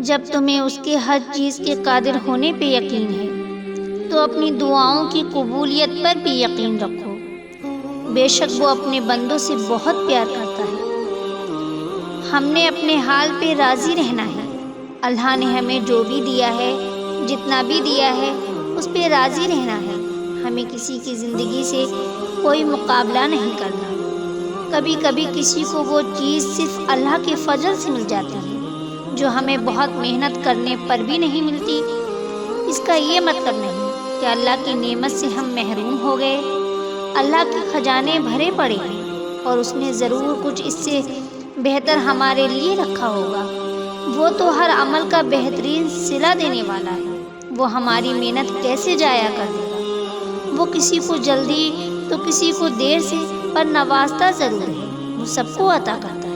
جب تمہیں اس کے ہر چیز کے قادر ہونے پہ یقین ہے تو اپنی دعاؤں کی قبولیت پر بھی یقین رکھو۔ بے شک وہ اپنے بندوں سے بہت پیار کرتا ہے۔ ہم نے اپنے حال پہ راضی رہنا ہے۔ اللہ نے ہمیں جو بھی دیا ہے، جتنا بھی دیا ہے، اس پہ راضی رہنا ہے۔ ہمیں کسی کی زندگی سے کوئی مقابلہ نہیں کرنا۔ کبھی کبھی کسی کو وہ چیز صرف اللہ کے فضل سے مل جاتی ہے جو ہمیں بہت محنت کرنے پر بھی نہیں ملتی۔ اس کا یہ مطلب نہیں کہ اللہ کی نعمت سے ہم محروم ہو گئے۔ اللہ کے خزانے بھرے پڑے ہیں اور اس نے ضرور کچھ اس سے بہتر ہمارے لیے رکھا ہوگا۔ وہ تو ہر عمل کا بہترین صلہ دینے والا ہے۔ وہ ہماری محنت کیسے ضائع کر دے گا؟ وہ کسی کو جلدی تو کسی کو دیر سے پر نوازتا ضرور ہے۔ وہ سب کو عطا کرتا ہے۔